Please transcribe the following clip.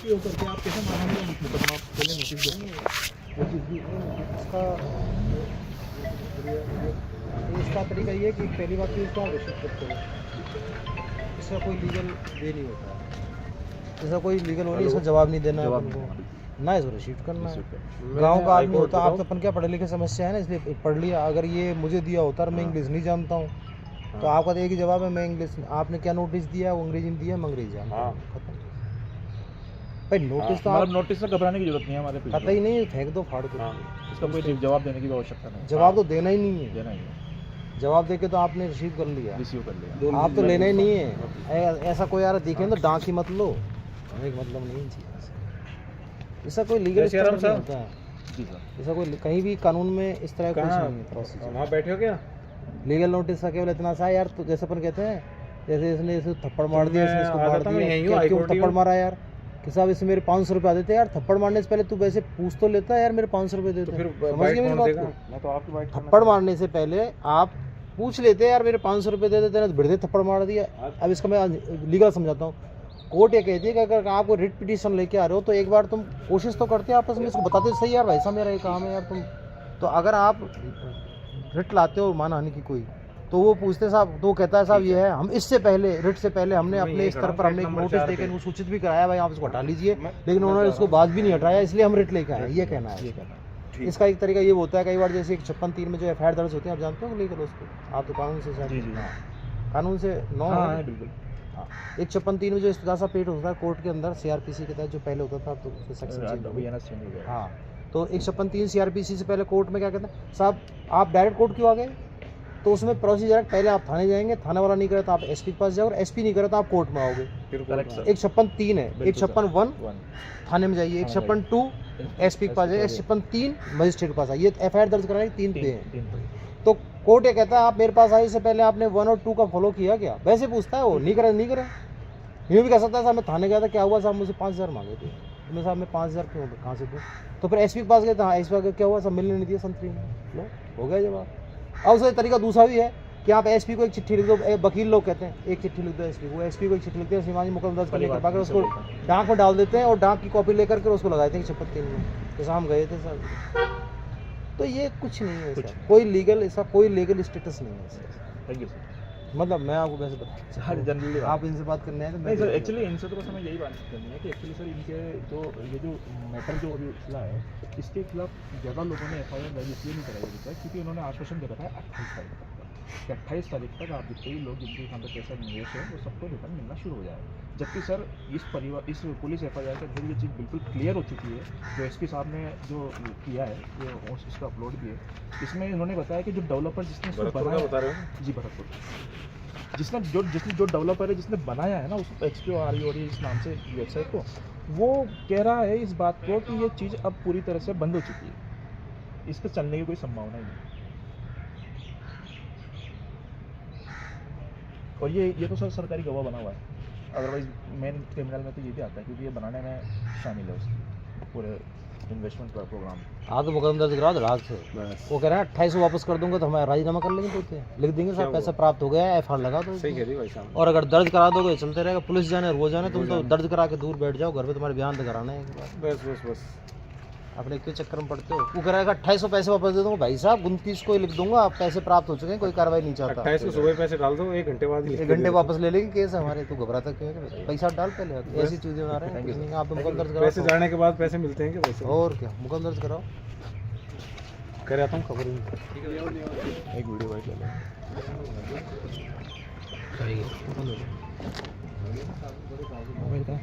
P होकर के आप कैसे मानेंगे मुकदमा पहले नोटिस देंगे? वो चीज़ भी इसका तरीका ये है कि पहली बात तो इसको आप रिसीव करते हो, इसका कोई लीगल वे नहीं होता है, इसका कोई लीगल हो नहीं, इसका जवाब नहीं देना है अपन को, ना इसको रिसीव करना है। गांव का आदमी होता, आप तो अपन क्या पढ़े लिखे समस्या है ना, इसलिए पढ़ लिया। अगर ये मुझे दिया होता और मैं इंग्लिश नहीं जानता हूँ तो आपका तो एक ही जवाब है, मैं इंग्लिश, आपने क्या नोटिस दिया, वो अंग्रेजी में दिया, मैं अंग्रेजी जानता हूँ, खत्म। भाई नोटिस तो आप नोटिस से घबराने की जरूरत नहीं है हमारे पे। पता ही नहीं, फेंक दो, फाड़ दो, इसका कोई जवाब देने की भी आवश्यकता नहीं। जवाब तो देना ही नहीं है, देना ही है, जवाब देके तो आपने रिसीव कर लिया, रिसीव कर लिया, आप तो लेना ही नहीं है। ऐसा कोई यार दिखे तो डांक ही मत लो, हमें मतलब नहीं चाहिए। इसका कोई लीगल स्टैंडर्ड नहीं होता है जी सर। इसका कोई कहीं भी कानून में इस तरह कुछ नहीं है प्रोसीजर। वहाँ बैठे हो क्या? लीगल नोटिस का केवल इतना सा है यार, तो जैसे अपन कहते हैं, जैसे इसने इसे थप्पड़ मार दिया, इसने इसको मार दिया, क्यों थप्पड़ मारा यार कि साहब इससे मेरे 500 रुपये आते थे यार, थप्पड़ मारने से पहले तू वैसे पूछ तो लेता है यार, मेरे 500 रुपये देते, समझ गए मेरी बात को? मैं तो आपकी बाइक थप्पड़ मारने से पहले आप पूछ लेते यार, मेरे 500 रुपये दे देते, तो भिड़ते थप्पड़ मार दिया। अब इसका मैं लीगल समझाता हूँ। कोर्ट ये कहती है कि अगर आपको रिट पिटीशन लेके आ रहे हो तो एक बार तुम कोशिश तो करते आपस में, इसको बताते सही यार, वैसा मेरा ये काम है यार तुम, तो अगर आप रिट लाते हो मानहानि की कोई, तो वो पूछते साहब, तो वो कहता है साहब ये है, हम इससे पहले रिट से पहले हमने अपने स्तर पर हमने एक नोटिस देकर उनको सूचित भी कराया, भाई आप इसको हटा लीजिए, लेकिन उन्होंने इसको बात भी नहीं हटाया, इसलिए हम रिट लेके आए, ये कहना है। इसका एक तरीका ये होता है, कई बार जैसे 56(3) में जो एफआईआर दर्ज होते हैं, आप जानते हो लीगल उसको, आप तो कानून से कानून से नो है बिल्कुल। हाँ, 56(3) में जो इस्तीगासा पेश होता है कोर्ट के अंदर सीआरपीसी के तहत, जो पहले होता था, तो सेक्शन हाँ, तो 56(3) सीआरपीसी से पहले कोर्ट में क्या कहते हैं साहब, आप डायरेक्ट कोर्ट क्यों आ गए, तो उसमें प्रोसीजर है, पहले आप थाने जाएंगे, थाने वाला नहीं करे तो आप एसपी के पास जाओ, और एसपी नहीं करे तो आप कोर्ट में आओगे। 56(3) है, 56(1) थाने में जाइए, 56(2) एसपी के पास जाइए, 56(3) मजिस्ट्रेट के पास आइए, एफआईआर दर्ज कराने के 3 पे हैं। तो कोर्ट ये कहता है आप मेरे पास आए, इससे पहले आपने 1 और 2 का फॉलो किया क्या, वैसे पूछता है वो, नहीं करे नहीं करे। ये भी कह सकता है साहब मैं थाने गया था, क्या हुआ साहब, मुझे 5000 मांगे थे, तो मैं साहब मैं 5000 क्यों, कहाँ से दूँ, तो फिर एसपी के पास गए, हाँ एसपी क्या हुआ, सब मिलने नहीं दिया संतरी में, लो हो गया जवाब। अब उसका तरीका दूसरा भी है कि आप एसपी को एक चिट्ठी लिख दो, वकील लोग कहते हैं एक चिट्ठी लिख दो एसपी को, एसपी को एक चिट्ठी लिखते हैं, सीमांत मुकदमा दर्ज करने के बाद उसको डाक में डाल देते हैं, और डाक की कॉपी लेकर के उसको लगाते हैं 56(3) में, जैसे हम गए थे सर। तो ये कुछ नहीं है सर, कोई लीगल, इसका कोई लीगल स्टेटस नहीं है सर। Thank you sir. मतलब मैं आपको वैसे बता, जनरली आप इनसे बात करने आए तो नहीं सर, एक्चुअली इनसे तो बस हमें यही बात करनी है कि एक्चुअली सर इनके जो ये जो मैटर जो अभी उछला है, इसके खिलाफ ज़्यादा लोगों ने एफआईआर दर्ज इसलिए नहीं कराई अभी तक, क्योंकि उन्होंने आश्वासन दे रखा है 28 तारीख तक कि 28 तारीख तक आप जितने भी लोग जिनके यहाँ पर पैसा निवेश है वो सबको रिटर्न मिलना शुरू हो जाए। जबकि सर इस पुलिस एफआईआर के अंदर ये चीज़ बिल्कुल क्लियर हो चुकी है, जो एसपी साहब ने जो किया है, जो इसका अपलोड भी है, इसमें इन्होंने बताया कि जो डेवलपर जिसने इसको बनाया, बता रहे हो जी भरतपुर, जिसने जो डेवलपर है जिसने बनाया है ना उस HQRE इस नाम से वेबसाइट को, वो कह रहा है इस बात को कि ये चीज़ अब पूरी तरह से बंद हो चुकी है, इस पर चलने की कोई संभावना ही नहीं। और ये तो सर सरकारी गवाह बना हुआ है, अदरवाइज मेन क्रिमिनल में तो ये भी आता है क्योंकि ये बनाने में शामिल है उसकी पूरे इन्वेस्टमेंट प्रोग्राम। हाँ तो मुकदमा दर्ज कराओ राज से, वो कह रहा है 28 वापस कर दूंगा तो हमारा राजीनामा कर लेंगे, तो लिख देंगे साहब पैसा प्राप्त हो गया है, एफआईआर लगा दो। सही कह रही भाई साहब। और अगर दर्ज करा दोगे चलते रहेगा, पुलिस जाने रोज जाने, तुम तो दर्ज करा के दूर बैठ जाओ, घर पे तुम्हारे बयान तो कराना है एक बार। बस बस बस अपने क्यों चक्कर में पड़ते हो। वो कह रहा है 2800 पैसे वापस दे दूंगा, भाई साहब 29 को ही लिख दूंगा, आप पैसे प्राप्त हो चुके हैं, कोई कार्रवाई नहीं चाहता। 28 को सुबह पैसे डाल दो, 1 घंटे बाद 1 घंटे वापस ले लेंगे केस हमारे, तू घबराता क्यों है, पैसा डाल पहले, ऐसी चीजें आ रहे हैं। आप तो मुकदमा दर्ज पैसे कराओ, जाने के बाद पैसे मिलते हैं क्या वैसे? और क्या मुकदमा दर्ज कराओ, कर आता हूँ खबर ही। एक वीडियो वाइट ले लो। मोबाइल का